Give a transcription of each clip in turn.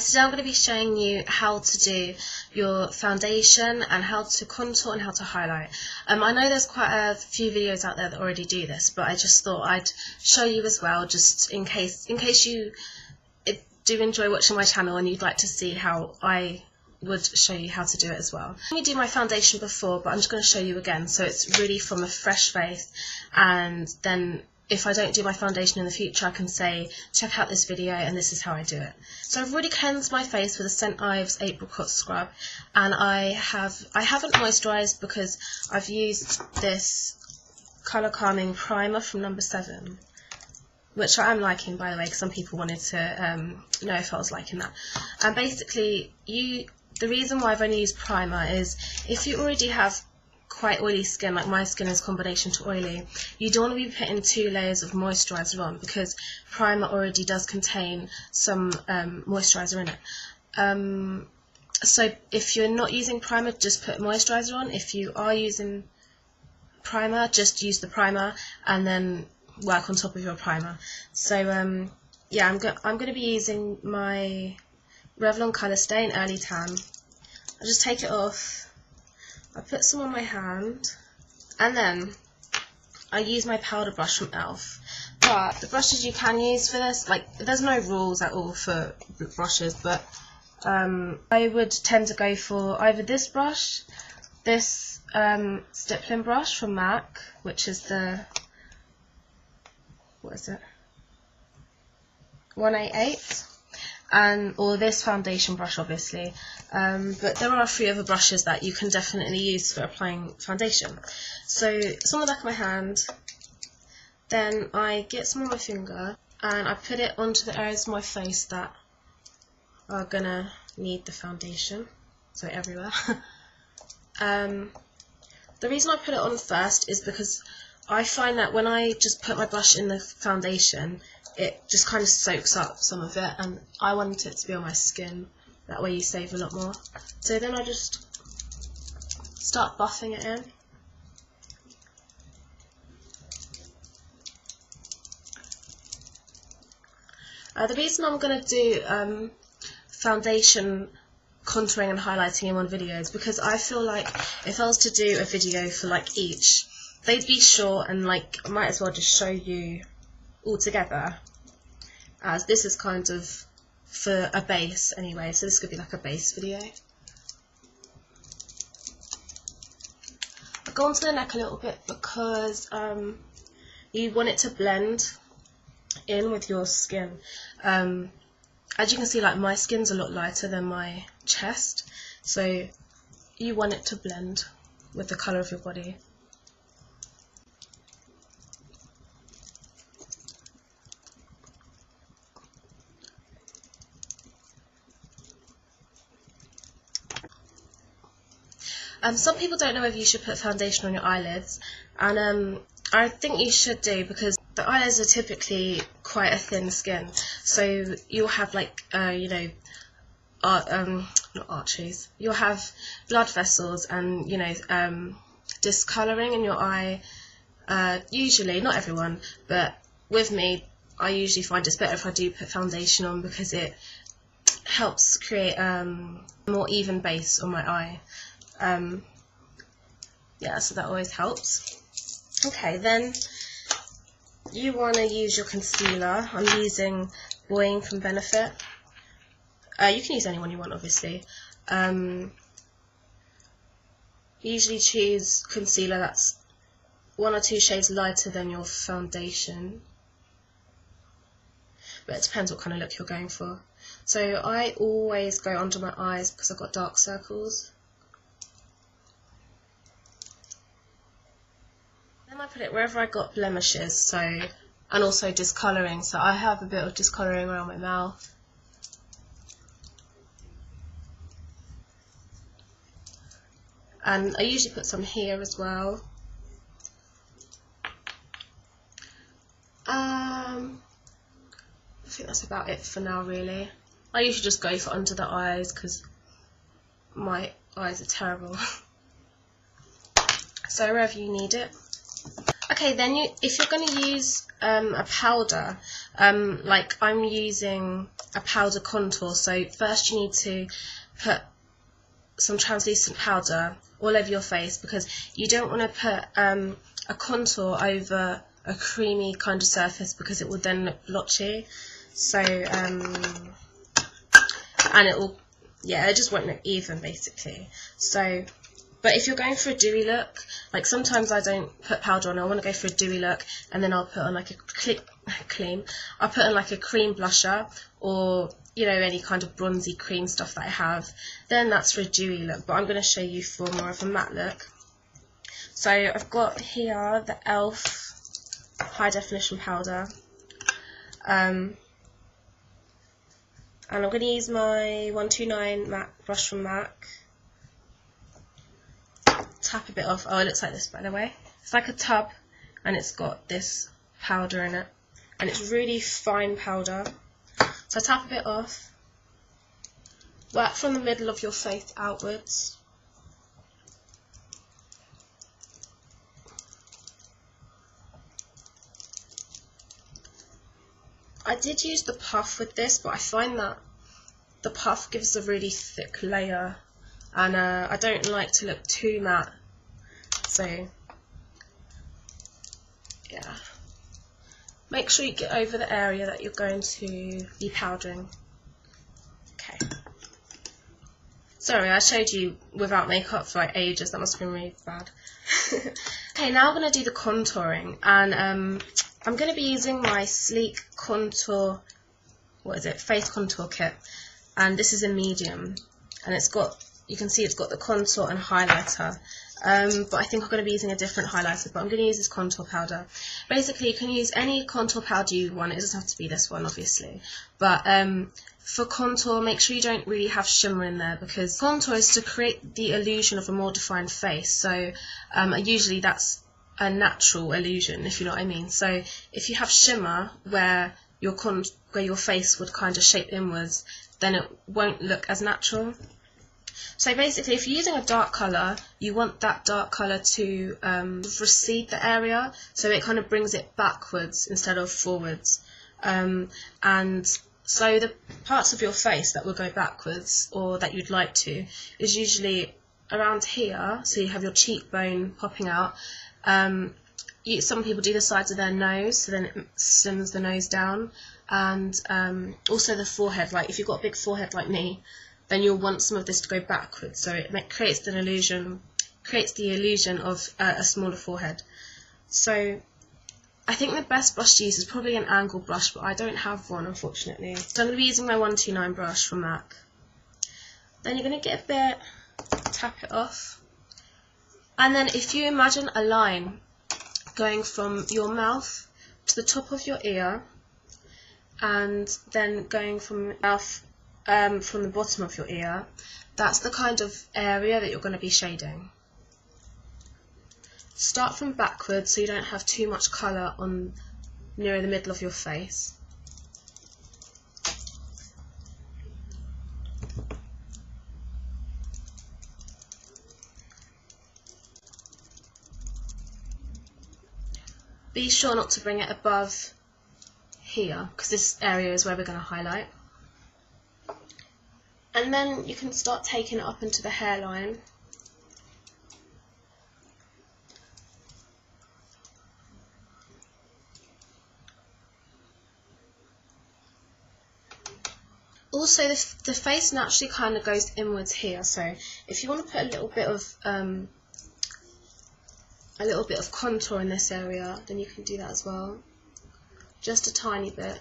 guys, today I'm going to be showing you how to do your foundation and how to contour and how to highlight. I know there's quite a few videos out there that already do this, but I just thought I'd show you as well, just in case you do enjoy watching my channel and you'd like to see how I would show you how to do it as well. I did my foundation before, but I'm just going to show you again, so it's really from a fresh face, and then if I don't do my foundation in the future, I can say, check out this video and this is how I do it. So I've already cleansed my face with a St. Ives Apricot Scrub, and I haven't moisturised because I've used this colour calming primer from No. 7, which I am liking, by the way, because some people wanted to know if I was liking that. And basically, the reason why I've only used primer is if you already have quite oily skin, like my skin is combination to oily, you don't want to be putting 2 layers of moisturiser on, because primer already does contain some moisturiser in it. So if you're not using primer, just put moisturiser on. If you are using primer, just use the primer and then work on top of your primer. So yeah, I'm going to be using my Revlon Colourstay in Early Tan. I'll just take it off. I put some on my hand, and then I use my powder brush from E.L.F. But the brushes you can use for this, like, there's no rules at all for brushes, but I would tend to go for either this brush, this stippling brush from MAC, which is the, what is it, 188, or this foundation brush, obviously. But there are a few other brushes that you can definitely use for applying foundation. So it's on the back of my hand, then I get some on my finger and I put it onto the areas of my face that are gonna need the foundation, so everywhere. The reason I put it on first is because I find that when I just put my brush in the foundation, it just kind of soaks up some of it, and I want it to be on my skin. That way you save a lot more. So then I just start buffing it in. The reason I'm going to do foundation, contouring and highlighting in one video is because I feel like if I was to do a video for like each, they'd be short, and like I might as well just show you all together, as this is kind of for a base anyway, so this could be like a base video. I go onto the neck a little bit because you want it to blend in with your skin. As you can see, like, my skin's a lot lighter than my chest, so you want it to blend with the colour of your body. Some people don't know whether you should put foundation on your eyelids, and I think you should do, because the eyelids are typically quite a thin skin, so you'll have like you know, not arteries, you'll have blood vessels and, you know, discolouring in your eye. Usually, not everyone, but with me, I usually find it's better if I do put foundation on, because it helps create a more even base on my eye. Yeah, so that always helps. Okay, then you want to use your concealer. I'm using Boying from Benefit. You can use any one you want, obviously. Usually choose concealer that's 1 or 2 shades lighter than your foundation, but it depends what kind of look you're going for. So I always go under my eyes because I've got dark circles. Then I put it wherever I got blemishes, so, and also discolouring, so I have a bit of discolouring around my mouth. And I usually put some here as well. I think that's about it for now, really. I usually just go for under the eyes because my eyes are terrible. So wherever you need it. Okay, then if you're going to use a powder, like I'm using a powder contour, so first you need to put some translucent powder all over your face, because you don't want to put a contour over a creamy kind of surface, because it will then look blotchy. So and it will, yeah, it just won't look even basically. So, but if you're going for a dewy look, like sometimes I don't put powder on, I want to go for a dewy look, and then I'll put on like a I'll put on like a cream blusher, or you know, any kind of bronzy cream stuff that I have, then that's for a dewy look. But I'm going to show you for more of a matte look. So I've got here the E.L.F High Definition Powder, and I'm going to use my 129 MAC brush from MAC. Tap a bit off. Oh, it looks like this, by the way. It's like a tub, and it's got this powder in it, and it's really fine powder. So tap a bit off. Work from the middle of your face outwards. I did use the puff with this, but I find that the puff gives a really thick layer, and I don't like to look too matte, so yeah. Make sure you get over the area that you're going to be powdering. Okay. Sorry, I showed you without makeup for like ages, that must have been really bad. Okay, now I'm going to do the contouring, and I'm going to be using my Sleek Contour, face contour kit, and this is a medium, and it's got, you can see it's got the contour and highlighter, but I think I'm going to be using a different highlighter, but I'm going to use this contour powder. Basically, you can use any contour powder you want, it doesn't have to be this one obviously, but for contour, make sure you don't really have shimmer in there, because contour is to create the illusion of a more defined face, so usually that's a natural illusion, if you know what I mean. So if you have shimmer where your face would kind of shape inwards, then it won't look as natural. So basically, if you're using a dark colour, you want that dark colour to recede the area, so it kind of brings it backwards instead of forwards. And so the parts of your face that will go backwards, or that you'd like to, is usually around here, so you have your cheekbone popping out. Some people do the sides of their nose, so then it slims the nose down, and also the forehead. Like if you've got a big forehead like me, then you'll want some of this to go backwards, so it creates the illusion of a smaller forehead. So I think the best brush to use is probably an angle brush, but I don't have one unfortunately. So I'm going to be using my 129 brush from MAC. Then you're going to get a bit, tap it off, and then if you imagine a line going from your mouth to the top of your ear, and then going from the mouth from the bottom of your ear, that's the kind of area that you're going to be shading. Start from backwards so you don't have too much colour on near the middle of your face. Be sure not to bring it above here, because this area is where we're going to highlight. And then you can start taking it up into the hairline. Also, the face naturally kind of goes inwards here, so if you want to put a little bit of contour in this area, then you can do that as well, just a tiny bit.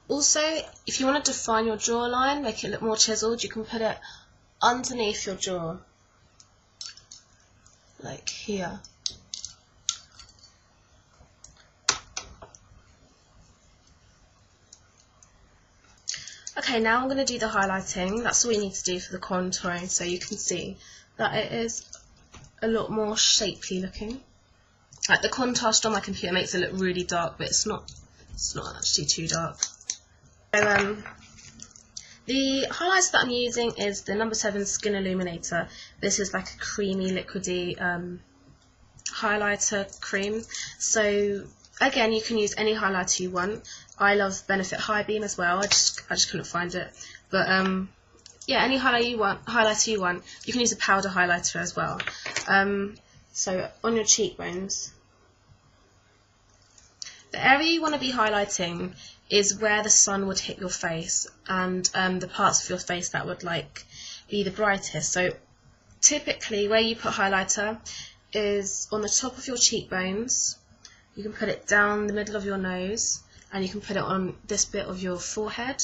Also, if you want to define your jawline, make it look more chiseled, you can put it underneath your jaw, like here. Okay, now I'm going to do the highlighting. That's all you need to do for the contouring, so you can see that it is a lot more shapely looking. Like the contrast on my computer makes it look really dark, but it's not actually too dark. So The highlighter that I'm using is the No. 7 Skin Illuminator. This is like a creamy, liquidy highlighter cream. So again, you can use any highlighter you want. I love Benefit High Beam as well. I just couldn't find it. But yeah, any highlighter you want. You can use a powder highlighter as well. So on your cheekbones, the area you want to be highlighting is where the sun would hit your face, and the parts of your face that would like be the brightest. So typically where you put highlighter is on the top of your cheekbones. You can put it down the middle of your nose, and you can put it on this bit of your forehead.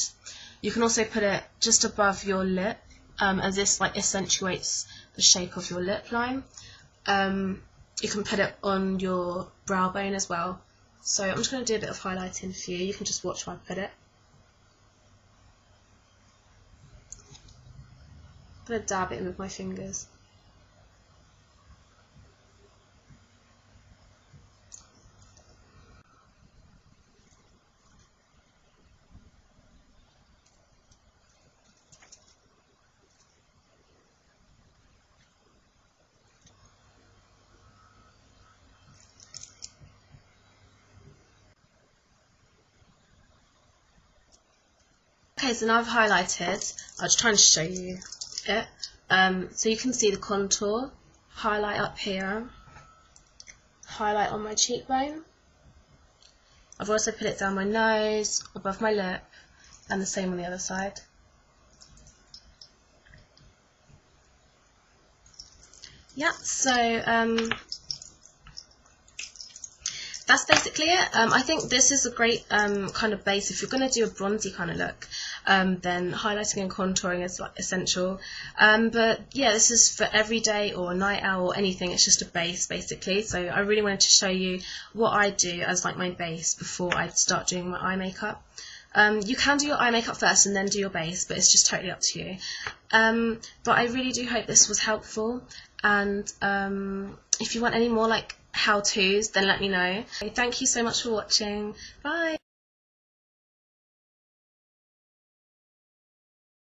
You can also put it just above your lip, as this like accentuates the shape of your lip line. You can put it on your brow bone as well. So I'm just going to do a bit of highlighting for you. You can just watch while I put it. I'm going to dab it in with my fingers. Okay, so now I've highlighted. I'll just try and show you it. So you can see the contour, highlight up here, highlight on my cheekbone. I've also put it down my nose, above my lip, and the same on the other side. Yeah, so that's basically it. I think this is a great kind of base if you're going to do a bronzy kind of look. Then highlighting and contouring is like essential. But yeah, this is for every day or night out or anything. It's just a base basically. So I really wanted to show you what I do as like my base before I start doing my eye makeup. You can do your eye makeup first and then do your base, but it's just totally up to you. But I really do hope this was helpful, and if you want any more like how-tos, then let me know. Thank you so much for watching. Bye!